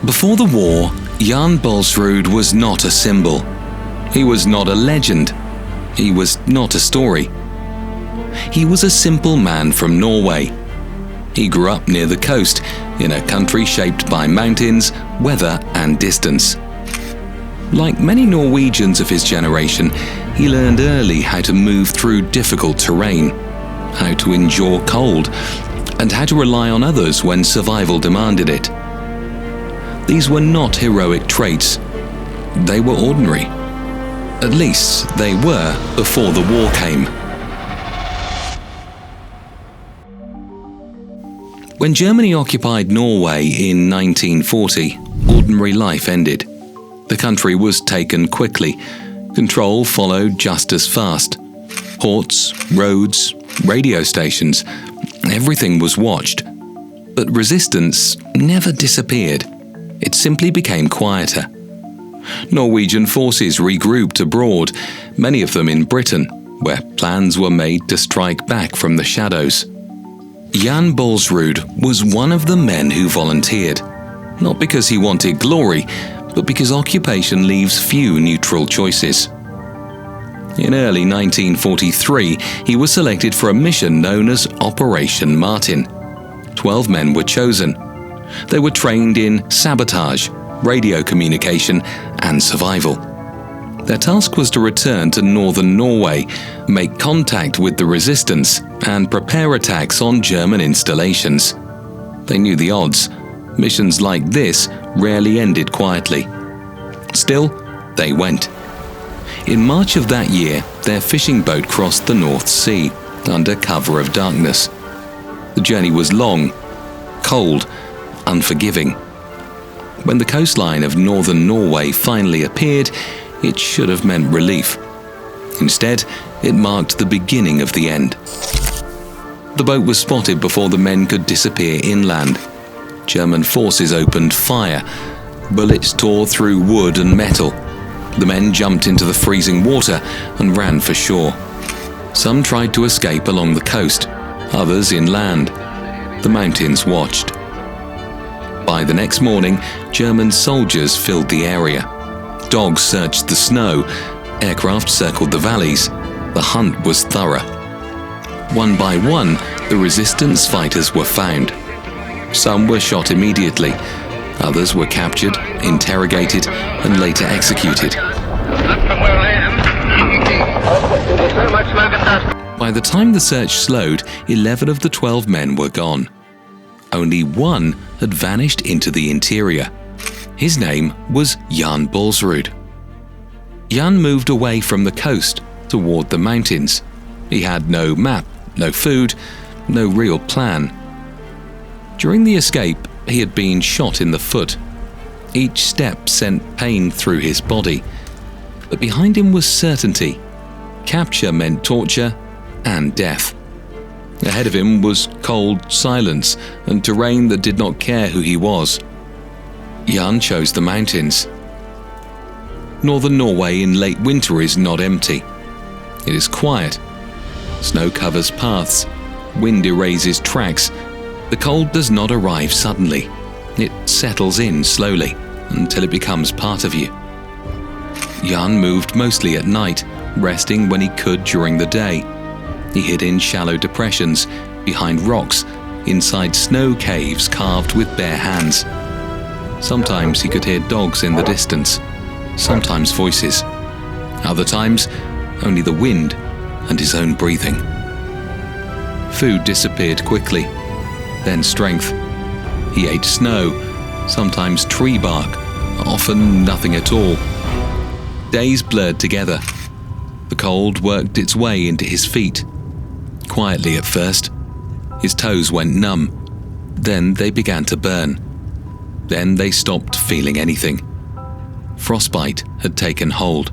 Before the war, Jan Baalsrud was not a symbol. He was not a legend. He was not a story. He was a simple man from Norway. He grew up near the coast, in a country shaped by mountains, weather and distance. Like many Norwegians of his generation, he learned early how to move through difficult terrain, how to endure cold, and how to rely on others when survival demanded it. These were not heroic traits. They were ordinary. At least they were before the war came. When Germany occupied Norway in 1940, ordinary life ended. The country was taken quickly. Control followed just as fast. Ports, roads, radio stations, everything was watched. But resistance never disappeared. It simply became quieter. Norwegian forces regrouped abroad, many of them in Britain, where plans were made to strike back from the shadows. Jan Baalsrud was one of the men who volunteered, not because he wanted glory, but because occupation leaves few neutral choices. In early 1943, he was selected for a mission known as Operation Martin. 12 men were chosen. They were trained in sabotage, radio communication, and survival. Their task was to return to northern Norway, make contact with the resistance, and prepare attacks on German installations. They knew the odds. Missions like this rarely ended quietly. Still, they went. In March of that year, their fishing boat crossed the North Sea, under cover of darkness. The journey was long, cold, unforgiving. When the coastline of northern Norway finally appeared, it should have meant relief. Instead, it marked the beginning of the end. The boat was spotted before the men could disappear inland. German forces opened fire. Bullets tore through wood and metal. The men jumped into the freezing water and ran for shore. Some tried to escape along the coast, others inland. The mountains watched. By the next morning, German soldiers filled the area. Dogs searched the snow. Aircraft circled the valleys. The hunt was thorough. One by one, the resistance fighters were found. Some were shot immediately. Others were captured, interrogated, and later executed. By the time the search slowed, 11 of the 12 men were gone. Only one had vanished into the interior. His name was Jan Baalsrud. Jan moved away from the coast toward the mountains. He had no map, no food, no real plan. During the escape, he had been shot in the foot. Each step sent pain through his body. But behind him was certainty. Capture meant torture and death. Ahead of him was cold silence and terrain that did not care who he was. Jan chose the mountains. Northern Norway in late winter is not empty. It is quiet. Snow covers paths. Wind erases tracks. The cold does not arrive suddenly. It settles in slowly until it becomes part of you. Jan moved mostly at night, resting when he could during the day. He hid in shallow depressions, behind rocks, inside snow caves carved with bare hands. Sometimes he could hear dogs in the distance, sometimes voices. Other times, only the wind and his own breathing. Food disappeared quickly, then strength. He ate snow, sometimes tree bark, often nothing at all. Days blurred together. The cold worked its way into his feet. Quietly at first. His toes went numb. Then they began to burn. Then they stopped feeling anything. Frostbite had taken hold.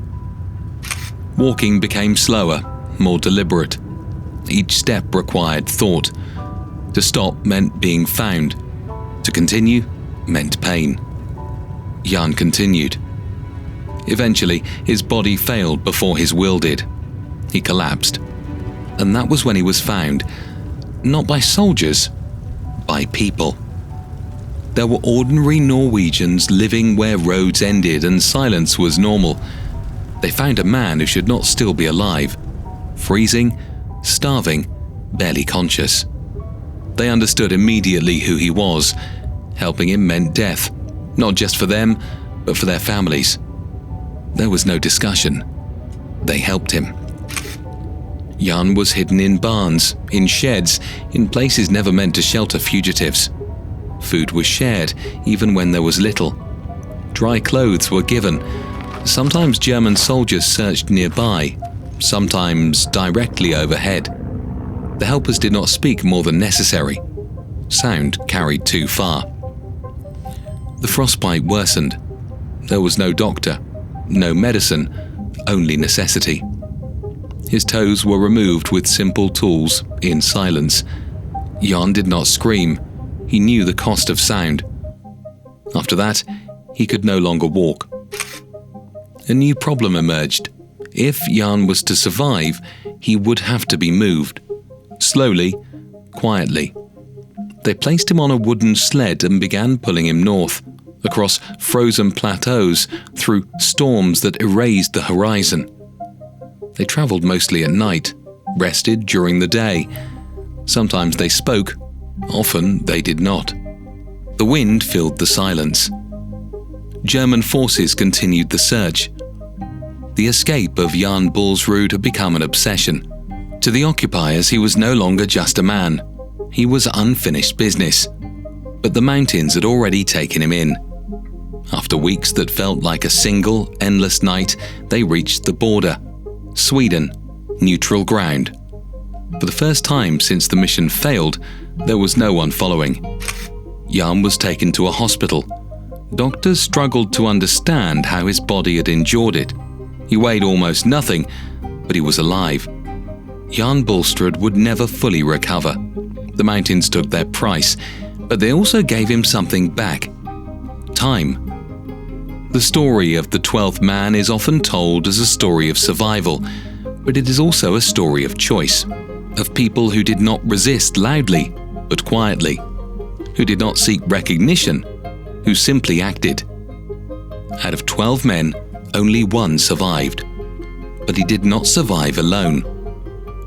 Walking became slower, more deliberate. Each step required thought. To stop meant being found. To continue meant pain. Jan continued. Eventually, his body failed before his will did. He collapsed. And that was when he was found, not by soldiers, by people. There were ordinary Norwegians living where roads ended and silence was normal. They found a man who should not still be alive, freezing, starving, barely conscious. They understood immediately who he was. Helping him meant death, not just for them, but for their families. There was no discussion. They helped him. Jan was hidden in barns, in sheds, in places never meant to shelter fugitives. Food was shared, even when there was little. Dry clothes were given. Sometimes German soldiers searched nearby, sometimes directly overhead. The helpers did not speak more than necessary. Sound carried too far. The frostbite worsened. There was no doctor, no medicine, only necessity. His toes were removed with simple tools, in silence. Jan did not scream. He knew the cost of sound. After that, he could no longer walk. A new problem emerged. If Jan was to survive, he would have to be moved. Slowly, quietly. They placed him on a wooden sled and began pulling him north, across frozen plateaus, through storms that erased the horizon. They travelled mostly at night, rested during the day. Sometimes they spoke, often they did not. The wind filled the silence. German forces continued the search. The escape of Jan Baalsrud had become an obsession. To the occupiers, he was no longer just a man. He was unfinished business. But the mountains had already taken him in. After weeks that felt like a single, endless night, they reached the border. Sweden, neutral ground. For the first time since the mission failed, there was no one following. Jan was taken to a hospital. Doctors struggled to understand how his body had endured it. He weighed almost nothing, but he was alive. Jan Baalsrud would never fully recover. The mountains took their price, but they also gave him something back. Time. The story of the 12th man is often told as a story of survival, but it is also a story of choice, of people who did not resist loudly, but quietly, who did not seek recognition, who simply acted. Out of 12 men, only one survived. But he did not survive alone.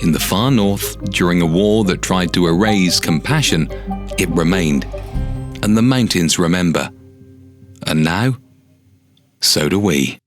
In the far north, during a war that tried to erase compassion, it remained. And the mountains remember. And now, so do we.